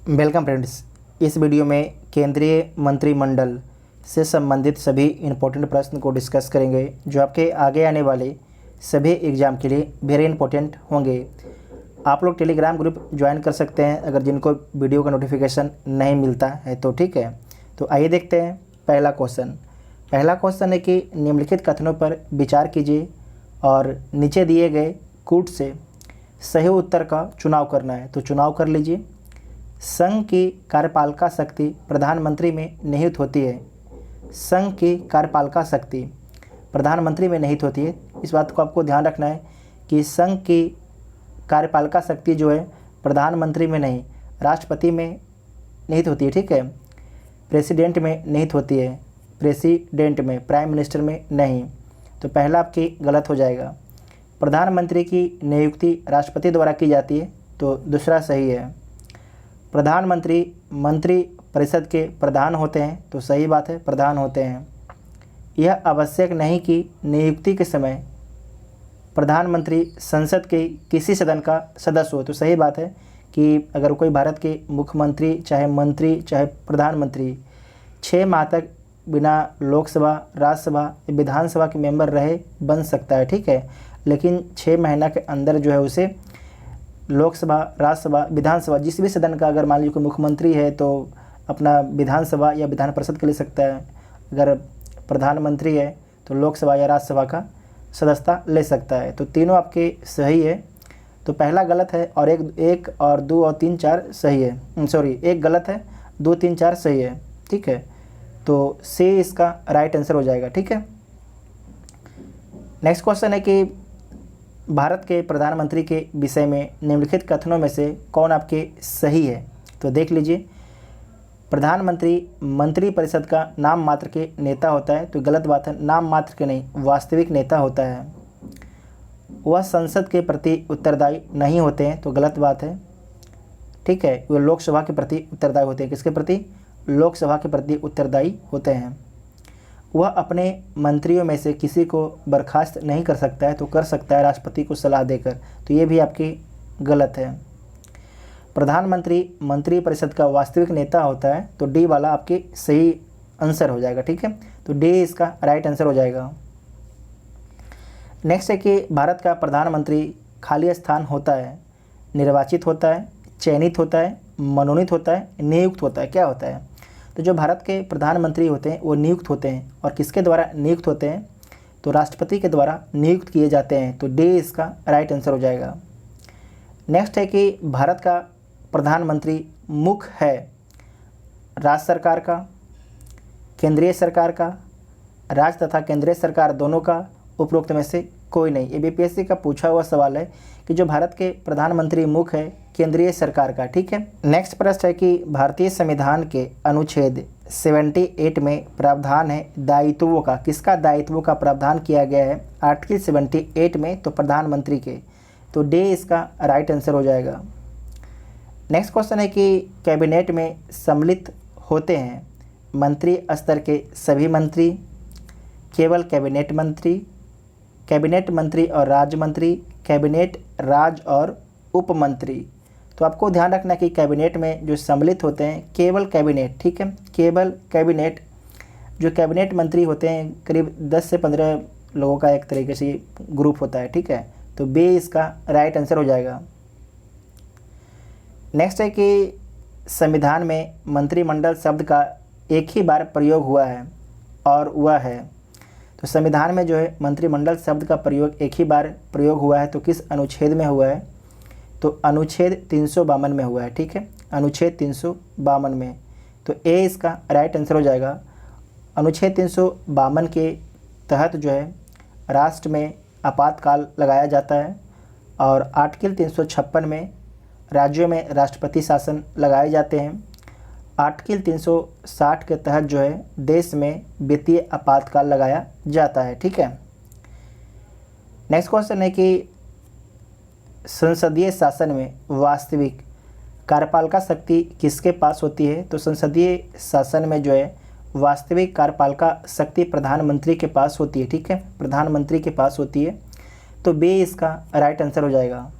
Welcome friends. इस video में केंद्रीय मंत्रिमंडल से संबंधित सभी इम्पोर्टेंट प्रश्न को डिस्कस करेंगे जो आपके आगे आने वाले सभी एग्ज़ाम के लिए वेरी इंपॉर्टेंट होंगे। आप लोग टेलीग्राम ग्रुप ज्वाइन कर सकते हैं अगर जिनको वीडियो का नोटिफिकेशन नहीं मिलता है तो ठीक है। तो आइए देखते हैं पहला क्वेश्चन है कि निम्नलिखित कथनों पर विचार कीजिए और नीचे दिए गए कूट से सही उत्तर का चुनाव करना है। तो चुनाव कर लीजिए। संघ की कार्यपालिका शक्ति प्रधानमंत्री में निहित होती है। संघ की कार्यपालिका शक्ति प्रधानमंत्री में निहित होती है। इस बात को आपको ध्यान रखना है कि संघ की कार्यपालिका शक्ति जो है प्रधानमंत्री में नहीं, राष्ट्रपति में निहित होती है। ठीक है, प्रेसिडेंट में निहित होती है, प्रेसिडेंट में, प्राइम मिनिस्टर में नहीं। तो पहला आपकी गलत हो जाएगा। प्रधानमंत्री की नियुक्ति राष्ट्रपति द्वारा की जाती है, तो दूसरा सही है। प्रधानमंत्री मंत्री परिषद के प्रधान होते हैं, तो सही बात है, प्रधान होते हैं। यह आवश्यक नहीं कि नियुक्ति के समय प्रधानमंत्री संसद के किसी सदन का सदस्य हो। तो सही बात है कि अगर कोई भारत के मुख्यमंत्री चाहे मंत्री चाहे प्रधानमंत्री 6 माह तक बिना लोकसभा, राज्यसभा, विधानसभा के मेंबर रहे बन सकता है। ठीक है, लेकिन 6 महीना के अंदर जो है उसे लोकसभा, राज्यसभा, विधानसभा जिस भी सदन का, अगर मान लीजिए कोई मुख्यमंत्री है तो अपना विधानसभा या विधान परिषद के ले सकता है। अगर प्रधानमंत्री है तो लोकसभा या राज्यसभा का सदस्यता ले सकता है। तो तीनों आपके सही है। तो पहला गलत है और एक और 2 और 3 4 सही है। सॉरी, एक गलत है, 2 3 4 सही है। ठीक है, तो सी इसका राइट आंसर हो जाएगा। ठीक है। नेक्स्ट क्वेश्चन है कि भारत के प्रधानमंत्री के विषय में निम्नलिखित कथनों में से कौन आपके सही है। तो देख लीजिए। प्रधानमंत्री मंत्री परिषद का नाम मात्र के नेता होता है, तो गलत बात है। नाम मात्र के नहीं, वास्तविक नेता होता है। वह संसद के प्रति उत्तरदायी नहीं होते हैं, तो गलत बात है। ठीक है, वे लोकसभा के प्रति उत्तरदायी होते हैं। किसके प्रति? लोकसभा के प्रति उत्तरदायी होते हैं। वह अपने मंत्रियों में से किसी को बर्खास्त नहीं कर सकता है, तो कर सकता है राष्ट्रपति को सलाह देकर। तो ये भी आपकी गलत है। प्रधानमंत्री मंत्री परिषद का वास्तविक नेता होता है, तो डी वाला आपकी सही आंसर हो जाएगा। ठीक है, तो डी इसका राइट आंसर हो जाएगा। नेक्स्ट है कि भारत का प्रधानमंत्री खाली स्थान होता है, निर्वाचित होता है, चयनित होता है, मनोनीत होता है, नियुक्त होता है। क्या होता है? तो जो भारत के प्रधानमंत्री होते हैं वो नियुक्त होते हैं। और किसके द्वारा नियुक्त होते हैं? तो राष्ट्रपति के द्वारा नियुक्त किए जाते हैं। तो डी इसका राइट आंसर हो जाएगा। नेक्स्ट है कि भारत का प्रधानमंत्री मुख्य है राज्य सरकार का, केंद्रीय सरकार का, राज्य तथा केंद्रीय सरकार दोनों का, उपरोक्त में से कोई नहीं। ये बीपीएससी का पूछा हुआ सवाल है कि जो भारत के प्रधानमंत्री मुख्य है केंद्रीय सरकार का। ठीक है। नेक्स्ट प्रश्न है कि भारतीय संविधान के अनुच्छेद 78 में प्रावधान है दायित्वों का। किसका दायित्वों का प्रावधान किया गया है आर्टिकल 78 में? तो प्रधानमंत्री के। तो डी इसका राइट आंसर हो जाएगा। नेक्स्ट क्वेश्चन है कि कैबिनेट में सम्मिलित होते हैं मंत्री स्तर के सभी मंत्री, केवल कैबिनेट मंत्री, कैबिनेट मंत्री और राज्य मंत्री, कैबिनेट राज्य और उप मंत्री। तो आपको ध्यान रखना कि कैबिनेट में जो सम्मिलित होते हैं केवल कैबिनेट। ठीक है, केवल कैबिनेट। जो कैबिनेट मंत्री होते हैं करीब 10 से 15 लोगों का एक तरीके से ग्रुप होता है। ठीक है, तो बी इसका राइट आंसर हो जाएगा। नेक्स्ट है कि संविधान में मंत्रिमंडल शब्द का एक ही बार प्रयोग हुआ है और वह है। तो संविधान में जो है मंत्रिमंडल शब्द का प्रयोग एक ही बार प्रयोग हुआ है, तो किस अनुच्छेद में हुआ है? तो अनुच्छेद 352 में हुआ है। ठीक है, अनुच्छेद 352 में। तो ए इसका राइट आंसर हो जाएगा। अनुच्छेद 352 के तहत जो है राष्ट्र में आपातकाल लगाया जाता है और आर्टिकल 356 में राज्यों में राष्ट्रपति शासन लगाए जाते हैं। आर्टिकल 360 के तहत जो है देश में वित्तीय आपातकाल लगाया जाता है। ठीक है। नेक्स्ट क्वेश्चन है कि संसदीय शासन में वास्तविक कार्यपालिका शक्ति किसके पास होती है? तो संसदीय शासन में जो है वास्तविक कार्यपालिका शक्ति प्रधानमंत्री के पास होती है। ठीक है, प्रधानमंत्री के पास होती है। तो बी इसका राइट आंसर हो जाएगा।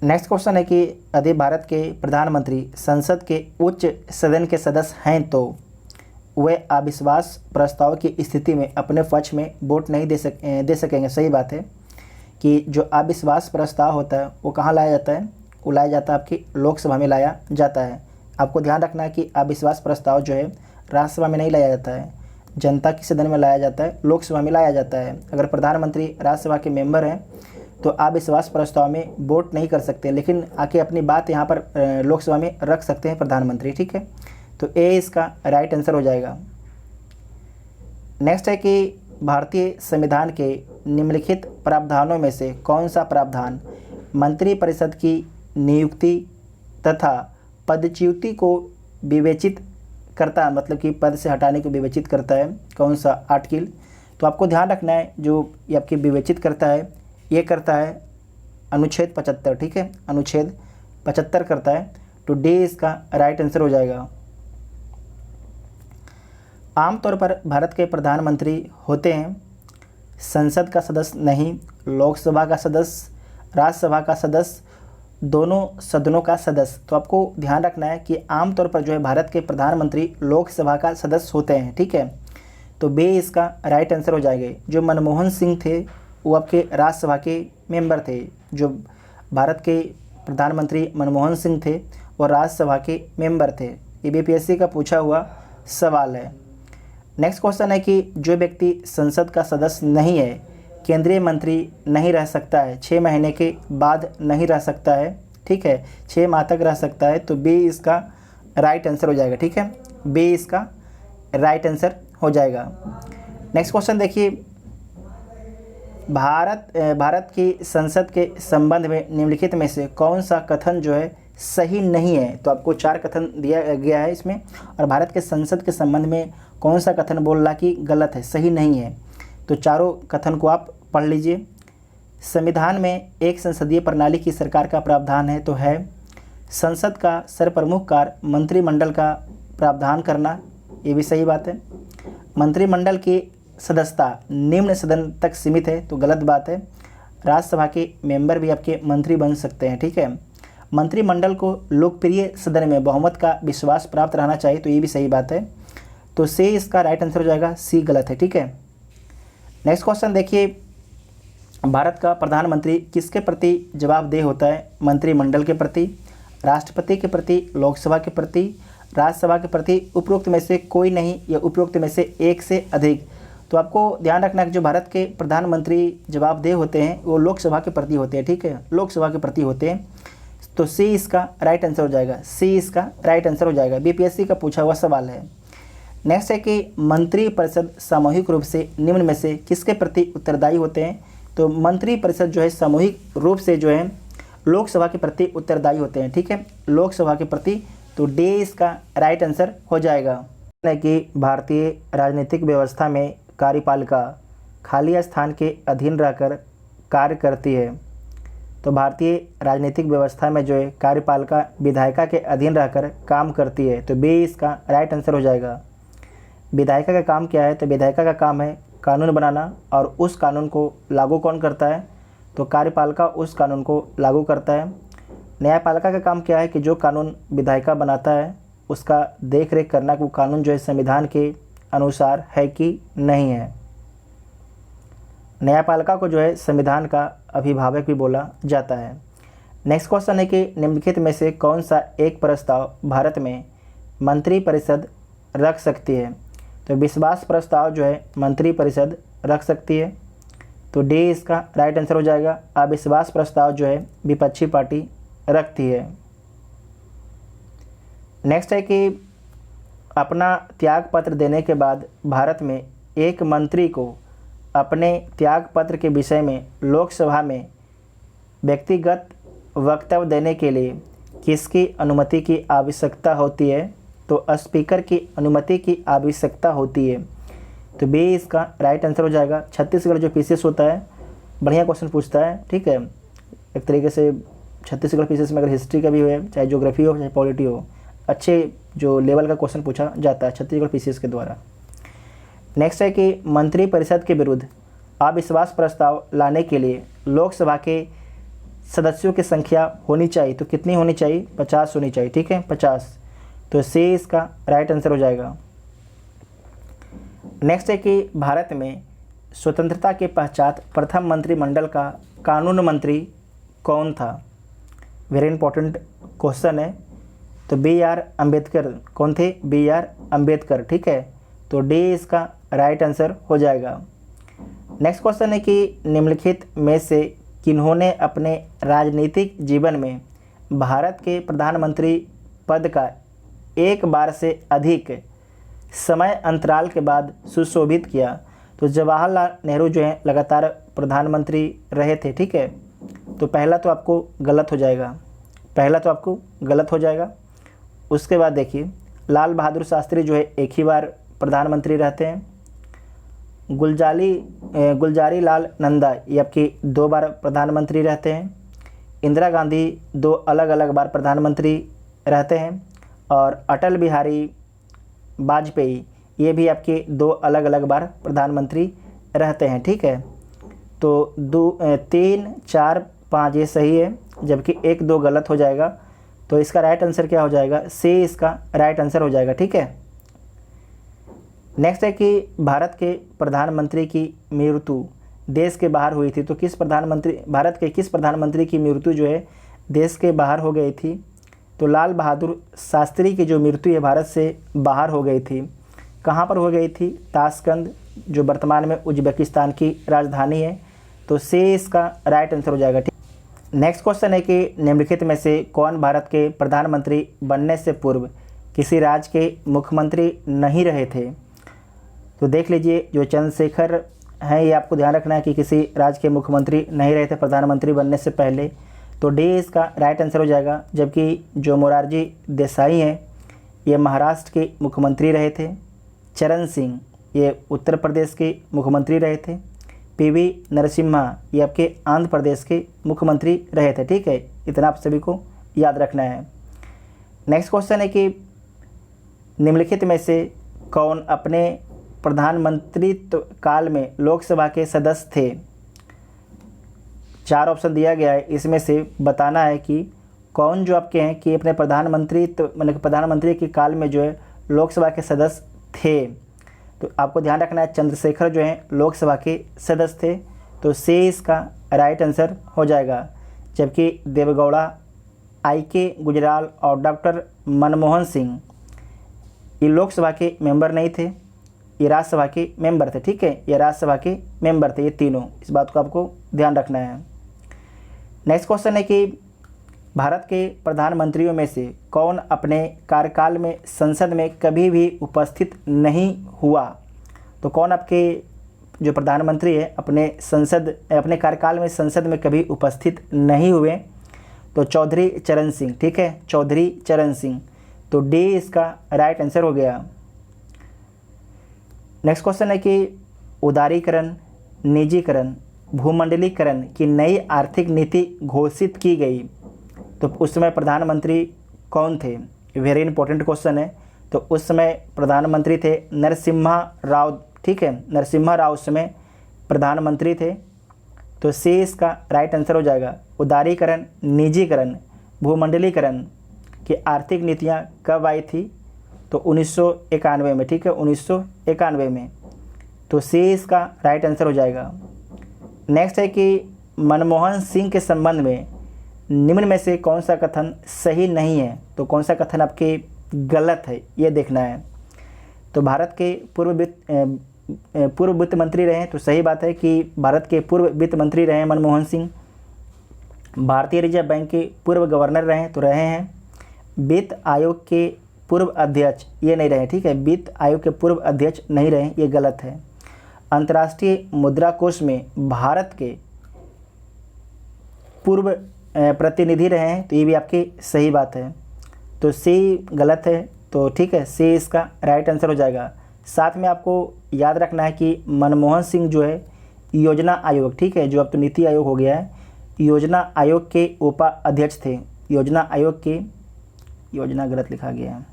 नेक्स्ट क्वेश्चन है कि यदि भारत के प्रधानमंत्री संसद के उच्च सदन के सदस्य हैं तो वे अविश्वास प्रस्ताव की स्थिति में अपने पक्ष में वोट नहीं दे सकेंगे। सही बात है कि जो अविश्वास प्रस्ताव होता है वो कहाँ लाया जाता है, वो लाया जाता है आपकी लोकसभा में लाया जाता है। आपको ध्यान रखना है कि अविश्वास प्रस्ताव जो है राज्यसभा में नहीं लाया जाता है, जनता के सदन में लाया जाता है, लोकसभा में लाया जाता है। अगर प्रधानमंत्री राज्यसभा के मेंबर हैं तो अविश्वास प्रस्ताव में वोट नहीं कर सकते, लेकिन आके अपनी बात यहाँ पर लोकसभा में रख सकते हैं प्रधानमंत्री। ठीक है, तो ए इसका राइट आंसर हो जाएगा। नेक्स्ट है कि भारतीय संविधान के निम्नलिखित प्रावधानों में से कौन सा प्रावधान मंत्रिपरिषद की नियुक्ति तथा पदच्युति को विवेचित करता है, मतलब कि पद से हटाने को विवेचित करता है। कौन सा आर्टिकल, तो आपको ध्यान रखना है जो ये आपकी विवेचित करता है ये करता है अनुच्छेद 75। ठीक है, अनुच्छेद 75 करता है, तो डी इसका राइट आंसर हो जाएगा। आमतौर पर भारत के प्रधानमंत्री होते हैं संसद का सदस्य नहीं, लोकसभा का सदस्य, राज्यसभा का सदस्य, दोनों सदनों का सदस्य। तो आपको ध्यान रखना है कि आमतौर पर जो है भारत के प्रधानमंत्री लोकसभा का सदस्य होते हैं। ठीक है, तो बे इसका राइट आंसर हो जाएगा। जो मनमोहन सिंह थे वो आपके राज्यसभा के मेंबर थे। जो भारत के प्रधानमंत्री मनमोहन सिंह थे वो राज्यसभा के मेंबर थे। ये बीपीएससी का पूछा हुआ सवाल है। नेक्स्ट क्वेश्चन है कि जो व्यक्ति संसद का सदस्य नहीं है, केंद्रीय मंत्री नहीं रह सकता है, 6 महीने के बाद नहीं रह सकता है। ठीक है, 6 माह तक रह सकता है, तो बी इसका राइट आंसर हो जाएगा। ठीक है, बी इसका राइट आंसर हो जाएगा। नेक्स्ट क्वेश्चन देखिए, भारत की संसद के संबंध में निम्नलिखित में से कौन सा कथन जो है सही नहीं है। तो आपको 4 कथन दिया गया है इसमें, और भारत के संसद के संबंध में कौन सा कथन बोल रहा कि गलत है, सही नहीं है। तो चारों कथन को आप पढ़ लीजिए। संविधान में एक संसदीय प्रणाली की सरकार का प्रावधान है, तो है संसद का सर्वप्रमुख कार्य मंत्रिमंडल का प्रावधान करना, ये भी सही बात है। मंत्रिमंडल की सदस्यता निम्न सदन तक सीमित है, तो गलत बात है। राज्यसभा के मेंबर भी आपके मंत्री बन सकते हैं। ठीक है, मंत्रिमंडल को लोकप्रिय सदन में बहुमत का विश्वास प्राप्त रहना चाहिए, तो ये भी सही बात है। तो सी इसका राइट आंसर हो जाएगा, सी गलत है। ठीक है, नेक्स्ट क्वेश्चन देखिए, भारत का प्रधानमंत्री किसके प्रति जवाबदेह होता है? मंत्रिमंडल के प्रति, राष्ट्रपति के प्रति, लोकसभा के प्रति, राज्यसभा के प्रति, उपरोक्त में से कोई नहीं या उपरोक्त में से एक से अधिक। तो आपको ध्यान रखना कि जो भारत के प्रधानमंत्री जवाबदेह होते हैं वो लोकसभा के प्रति होते हैं। ठीक है, लोकसभा के प्रति होते हैं, तो सी इसका राइट आंसर हो जाएगा, सी इसका राइट आंसर हो जाएगा। बीपीएससी का पूछा हुआ सवाल है। नेक्स्ट है कि मंत्रिपरिषद सामूहिक रूप से निम्न में से किसके प्रति उत्तरदायी होते हैं? तो मंत्रिपरिषद जो है सामूहिक रूप से जो है लोकसभा के प्रति उत्तरदायी होते हैं। ठीक है, लोकसभा के प्रति, तो डी इसका राइट आंसर हो जाएगा। कि भारतीय राजनीतिक व्यवस्था में कार्यपालिका खाली स्थान के अधीन रहकर कार्य करती है। तो भारतीय राजनीतिक व्यवस्था में जो है कार्यपालिका विधायिका के अधीन रहकर काम करती है, तो बी इसका राइट आंसर हो जाएगा। विधायिका का काम क्या है? तो विधायिका का काम है कानून बनाना, और उस कानून को लागू कौन करता है? तो कार्यपालिका उस कानून को लागू करता है। न्यायपालिका का काम क्या है? कि जो कानून विधायिका बनाता है उसका देख रेख करना कि वो कानून जो है संविधान के अनुसार है कि नहीं है। न्यायपालिका को जो है संविधान का अभिभावक भी बोला जाता है। नेक्स्ट क्वेश्चन है कि निम्नलिखित में से कौन सा एक प्रस्ताव भारत में मंत्रिपरिषद रख सकती है? तो विश्वास प्रस्ताव जो है मंत्रिपरिषद रख सकती है, तो डी इसका राइट आंसर हो जाएगा। अविश्वास प्रस्ताव जो है विपक्षी पार्टी रखती है। नेक्स्ट है कि अपना त्याग पत्र देने के बाद भारत में एक मंत्री को अपने त्याग पत्र के विषय में लोकसभा में व्यक्तिगत वक्तव्य देने के लिए किसकी अनुमति की आवश्यकता होती है? तो स्पीकर की अनुमति की आवश्यकता होती है, तो बी इसका राइट आंसर हो जाएगा। छत्तीसगढ़ जो पीसीएस होता है बढ़िया क्वेश्चन पूछता है। ठीक है, एक तरीके से छत्तीसगढ़ पीसीएस में अगर हिस्ट्री का भी हो, चाहे ज्योग्राफी हो, चाहे पॉलिटी हो, अच्छे जो लेवल का क्वेश्चन पूछा जाता है छत्तीसगढ़ पीसीएस के द्वारा। नेक्स्ट है कि मंत्रिपरिषद के विरुद्ध अविश्वास प्रस्ताव लाने के लिए लोकसभा के सदस्यों की संख्या होनी चाहिए, तो कितनी होनी चाहिए? 50 होनी चाहिए, ठीक है, 50। तो सी इसका राइट आंसर हो जाएगा। नेक्स्ट है कि भारत में स्वतंत्रता के पश्चात प्रथम मंत्रिमंडल का कानून मंत्री कौन था? वेरी इंपॉर्टेंट क्वेश्चन है। तो बी आर अम्बेडकर। कौन थे? बी आर अम्बेडकर, ठीक है। तो डी इसका राइट आंसर हो जाएगा। नेक्स्ट क्वेश्चन है कि निम्नलिखित में से किन्होंने अपने राजनीतिक जीवन में भारत के प्रधानमंत्री पद का एक बार से अधिक समय अंतराल के बाद सुशोभित किया? तो जवाहरलाल नेहरू जो है लगातार प्रधानमंत्री रहे थे, ठीक है। तो पहला तो आपको गलत हो जाएगा, उसके बाद देखिए लाल बहादुर शास्त्री जो है एक ही बार प्रधानमंत्री रहते हैं। गुलजारी लाल नंदा ये आपकी 2 बार प्रधानमंत्री रहते हैं। इंदिरा गांधी 2 अलग अलग बार प्रधानमंत्री रहते हैं। और अटल बिहारी वाजपेयी ये भी आपके 2 अलग अलग बार प्रधानमंत्री रहते हैं, ठीक है। तो 3, 4, 5 ये सही है, जबकि 1, 2 गलत हो जाएगा। तो इसका राइट आंसर क्या हो जाएगा? सी इसका राइट आंसर हो जाएगा, ठीक है। नेक्स्ट है कि भारत के प्रधानमंत्री की मृत्यु देश के बाहर हुई थी। तो भारत के किस प्रधानमंत्री की मृत्यु जो है देश के बाहर हो गई थी? तो लाल बहादुर शास्त्री की जो मृत्यु है भारत से बाहर हो गई थी। कहाँ पर हो गई थी? ताशकंद, जो वर्तमान में उज्बेकिस्तान की राजधानी है। तो सी इसका राइट आंसर हो जाएगा, ठीक। नेक्स्ट क्वेश्चन है कि निम्नलिखित में से कौन भारत के प्रधानमंत्री बनने से पूर्व किसी राज्य के मुख्यमंत्री नहीं रहे थे? तो देख लीजिए, जो चंद्रशेखर हैं ये आपको ध्यान रखना है कि किसी राज्य के मुख्यमंत्री नहीं रहे थे प्रधानमंत्री बनने से पहले। तो डी इसका राइट आंसर हो जाएगा। जबकि जो मोरारजी देसाई हैं ये महाराष्ट्र के मुख्यमंत्री रहे थे। चरण सिंह ये उत्तर प्रदेश के मुख्यमंत्री रहे थे। पीवी नरसिम्हा ये आपके आंध्र प्रदेश के मुख्यमंत्री रहे थे, ठीक है। इतना आप सभी को याद रखना है। नेक्स्ट क्वेश्चन है कि निम्नलिखित में से कौन अपने प्रधानमंत्रित्व काल में लोकसभा के सदस्य थे? 4 ऑप्शन दिया गया है, इसमें से बताना है कि कौन जो आपके हैं कि अपने प्रधानमंत्री के काल में जो है लोकसभा के सदस्य थे। तो आपको ध्यान रखना है चंद्रशेखर जो हैं लोकसभा के सदस्य थे। तो सी इसका राइट आंसर हो जाएगा। जबकि देवेगौड़ा, IK गुजराल और डॉक्टर मनमोहन सिंह ये लोकसभा के मेंबर नहीं थे, ये राज्यसभा के मेंबर थे, ठीक है। ये राज्यसभा के मेंबर थे ये तीनों, इस बात को आपको ध्यान रखना है। नेक्स्ट क्वेश्चन है कि भारत के प्रधानमंत्रियों में से कौन अपने कार्यकाल में संसद में कभी भी उपस्थित नहीं हुआ? तो कौन आपके जो प्रधानमंत्री है अपने कार्यकाल में संसद में कभी उपस्थित नहीं हुए? तो चौधरी चरण सिंह, ठीक है, चौधरी चरण सिंह। तो डी इसका राइट आंसर हो गया। नेक्स्ट क्वेश्चन है कि उदारीकरण, निजीकरण, भूमंडलीकरण की नई आर्थिक नीति घोषित की गई तो उस समय प्रधानमंत्री कौन थे? वेरी इंपॉर्टेंट क्वेश्चन है। तो उस समय प्रधानमंत्री थे नरसिम्हा राव, ठीक है, नरसिम्हा राव उस समय प्रधानमंत्री थे। तो सी इसका राइट आंसर हो जाएगा। उदारीकरण, निजीकरण, भूमंडलीकरण की आर्थिक नीतियाँ कब आई थी? तो 1991 में, ठीक है, 1991 में। तो सी इसका राइट आंसर हो जाएगा। नेक्स्ट है कि मनमोहन सिंह के संबंध में निम्न में से कौन सा कथन सही नहीं है? तो कौन सा कथन आपके गलत है ये देखना है। तो भारत के पूर्व वित्त मंत्री रहे, तो सही बात है कि भारत के पूर्व वित्त मंत्री रहे मनमोहन सिंह। भारतीय रिजर्व बैंक के पूर्व गवर्नर रहे, तो रहे हैं। वित्त आयोग के पूर्व अध्यक्ष ये नहीं रहे, ठीक है, वित्त आयोग के पूर्व अध्यक्ष नहीं रहे, ये गलत है। अंतर्राष्ट्रीय मुद्रा कोष में भारत के पूर्व प्रतिनिधि रहे हैं, तो ये भी आपकी सही बात है। तो सी गलत है, तो ठीक है, सी इसका राइट आंसर हो जाएगा। साथ में आपको याद रखना है कि मनमोहन सिंह जो है योजना आयोग, ठीक है, जो अब तो नीति आयोग हो गया है, योजना आयोग के उपाध्यक्ष थे। योजना आयोग के, योजना गलत लिखा गया है,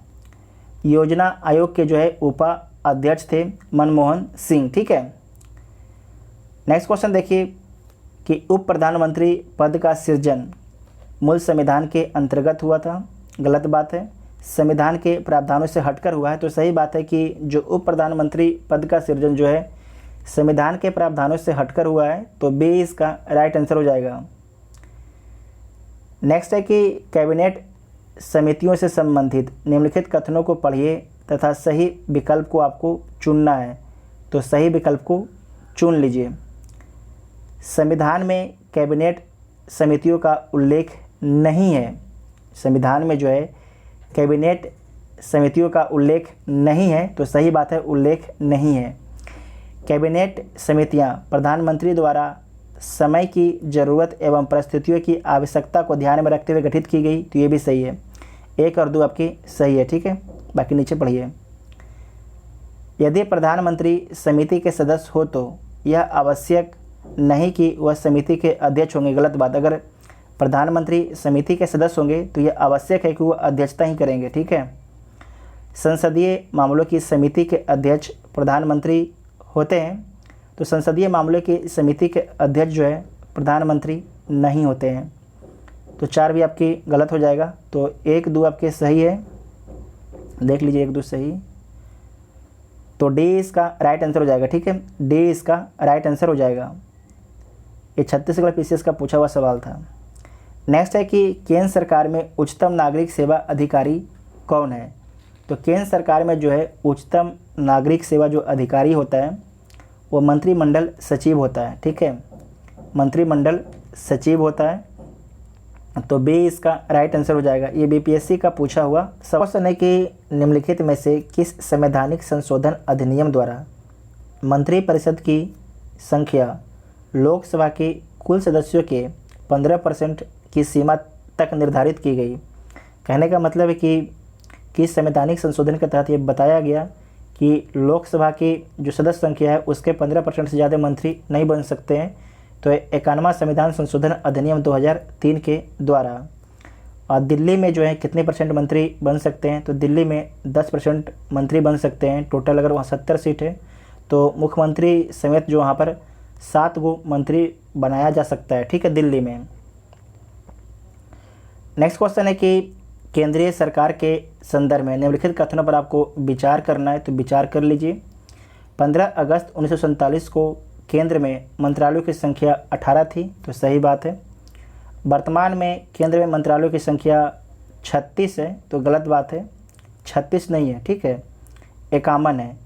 योजना आयोग के जो है उपाध्यक्ष थे मनमोहन सिंह, ठीक है। नेक्स्ट क्वेश्चन देखिए, कि उप प्रधानमंत्री पद का सृजन मूल संविधान के अंतर्गत हुआ था, गलत बात है। संविधान के प्रावधानों से हटकर हुआ है, तो सही बात है कि जो उप प्रधानमंत्री पद का सृजन जो है संविधान के प्रावधानों से हटकर हुआ है, तो बी इसका राइट आंसर हो जाएगा। नेक्स्ट है कि कैबिनेट समितियों से संबंधित निम्नलिखित कथनों को पढ़िए तथा सही विकल्प को आपको चुनना है, तो सही विकल्प को चुन लीजिए। संविधान में कैबिनेट समितियों का उल्लेख नहीं है। संविधान में जो है कैबिनेट समितियों का उल्लेख नहीं है, तो सही बात है, उल्लेख नहीं है। कैबिनेट समितियां प्रधानमंत्री द्वारा समय की ज़रूरत एवं परिस्थितियों की आवश्यकता को ध्यान में रखते हुए गठित की गई, तो ये भी सही है। 1 और 2 आपकी सही है, ठीक है। बाकी नीचे पढ़िए। यदि प्रधानमंत्री समिति के सदस्य हो तो यह आवश्यक नहीं कि वह समिति के अध्यक्ष होंगे, गलत बात। अगर प्रधानमंत्री समिति के सदस्य होंगे तो यह आवश्यक है कि वह अध्यक्षता ही करेंगे, ठीक है। संसदीय मामलों की समिति के अध्यक्ष प्रधानमंत्री होते हैं, तो संसदीय मामलों की समिति के अध्यक्ष जो है प्रधानमंत्री नहीं होते हैं, तो 4 भी आपकी गलत हो जाएगा। तो 1, 2 आपके सही है, देख लीजिए 1, 2 सही, तो डी इसका राइट आंसर हो जाएगा, ठीक है। डी इसका राइट आंसर हो जाएगा। ये छत्तीसगढ़ पीसीएस का पूछा हुआ सवाल था। नेक्स्ट है कि केंद्र सरकार में उच्चतम नागरिक सेवा अधिकारी कौन है, तो केंद्र सरकार में जो है उच्चतम नागरिक सेवा जो अधिकारी होता है वो मंत्रिमंडल सचिव होता है, ठीक है। मंत्रिमंडल सचिव होता है, तो बी इसका राइट आंसर हो जाएगा। ये बीपीएससी का पूछा हुआ सवाल है कि निम्नलिखित में से किस संवैधानिक संशोधन अधिनियम द्वारा मंत्रिपरिषद की संख्या लोकसभा के कुल सदस्यों के 15% की सीमा तक निर्धारित की गई। कहने का मतलब है कि किस संवैधानिक संशोधन के तहत ये बताया गया कि लोकसभा की जो सदस्य संख्या है उसके 15% से ज़्यादा मंत्री नहीं बन सकते हैं, तो 51वां संविधान संशोधन अधिनियम 2003 के द्वारा। और दिल्ली में जो है कितने % मंत्री बन सकते हैं, तो दिल्ली में 10% मंत्री बन सकते हैं। टोटल अगर वहाँ 70 सीट है तो मुख्यमंत्री समेत जो वहाँ पर 7 गो मंत्री बनाया जा सकता है, ठीक है, दिल्ली में। नेक्स्ट क्वेश्चन है कि केंद्रीय सरकार के संदर्भ में निम्नलिखित कथनों पर आपको विचार करना है, तो विचार कर लीजिए। 15 अगस्त 1947 को केंद्र में मंत्रालयों की संख्या 18 थी, तो सही बात है। वर्तमान में केंद्र में मंत्रालयों की संख्या 36 है, तो गलत बात है, 36 नहीं है, ठीक है, 51 है।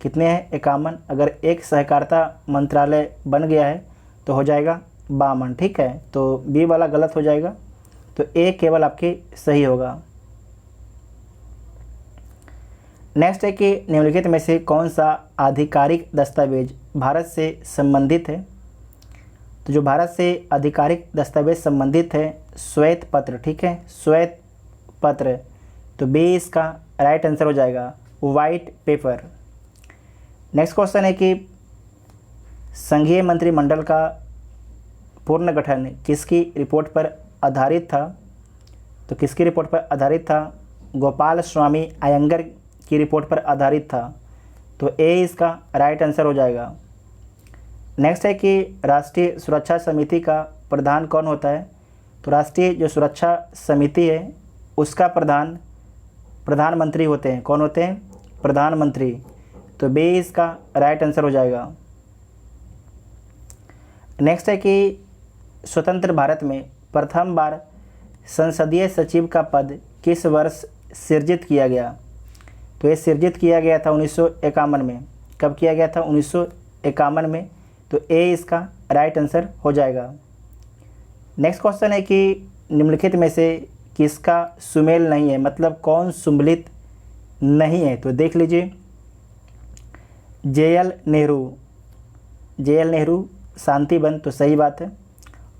कितने हैं? 51। अगर एक सहकारिता मंत्रालय बन गया है तो हो जाएगा 52, ठीक है, तो बी वाला गलत हो जाएगा, तो ए केवल आपकी सही होगा। नेक्स्ट है कि निम्नलिखित में से कौन सा आधिकारिक दस्तावेज भारत से संबंधित है, तो जो भारत से आधिकारिक दस्तावेज संबंधित है श्वेत पत्र, ठीक है, श्वेत पत्र, तो बी इसका राइट आंसर हो जाएगा, वाइट पेपर। नेक्स्ट क्वेश्चन है कि संघीय मंत्रिमंडल का पुनर्गठन किसकी रिपोर्ट पर आधारित था, तो किसकी रिपोर्ट पर आधारित था? गोपाल स्वामी अयंगर की रिपोर्ट पर आधारित था, तो ए इसका राइट आंसर हो जाएगा। नेक्स्ट है कि राष्ट्रीय सुरक्षा समिति का प्रधान कौन होता है, तो राष्ट्रीय जो सुरक्षा समिति है उसका प्रधान प्रधानमंत्री होते हैं। कौन होते हैं? प्रधानमंत्री, तो बी इसका राइट आंसर हो जाएगा। नेक्स्ट है कि स्वतंत्र भारत में प्रथम बार संसदीय सचिव का पद किस वर्ष सृजित किया गया, तो ये सृजित किया गया था 1951 में। कब किया गया था? 1951 में, तो ए इसका राइट आंसर हो जाएगा। नेक्स्ट क्वेश्चन है कि निम्नलिखित में से किसका सुमेल नहीं है, मतलब कौन सुमेलित नहीं है, तो देख लीजिए। जे.एल. नेहरू शांति वन, तो सही बात है।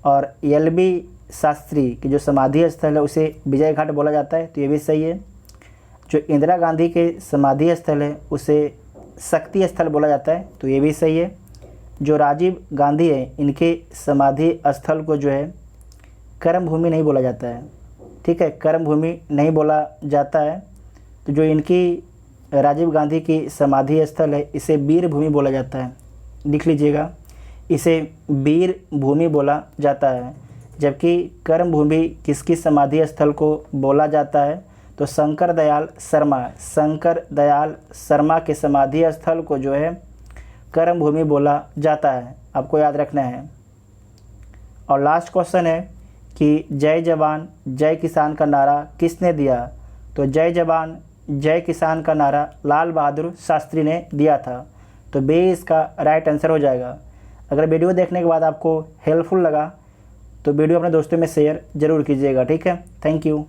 और एल.बी. शास्त्री की जो समाधि स्थल है उसे विजय घाट बोला जाता है, तो ये भी सही है। जो इंदिरा गांधी के समाधि स्थल है उसे शक्ति स्थल बोला जाता है, तो ये भी सही है। जो राजीव गांधी है इनके समाधि स्थल को जो है कर्म भूमि नहीं बोला जाता है, ठीक है, कर्म भूमि नहीं बोला जाता है। तो जो इनकी राजीव गांधी की समाधि स्थल है इसे वीर भूमि बोला जाता है, लिख लीजिएगा। इसे वीर भूमि बोला जाता है। जबकि कर्म भूमि किसकी समाधि स्थल को बोला जाता है? तो शंकर दयाल शर्मा के समाधि स्थल को जो है कर्म भूमि बोला जाता है, आपको याद रखना है। और लास्ट क्वेश्चन है कि जय जवान जय किसान का नारा किसने दिया? तो जय जवान जय किसान का नारा लाल बहादुर शास्त्री ने दिया था। तो बी इसका राइट आंसर हो जाएगा। अगर वीडियो देखने के बाद आपको हेल्पफुल लगा तो वीडियो अपने दोस्तों में शेयर ज़रूर कीजिएगा, ठीक है। Thank you.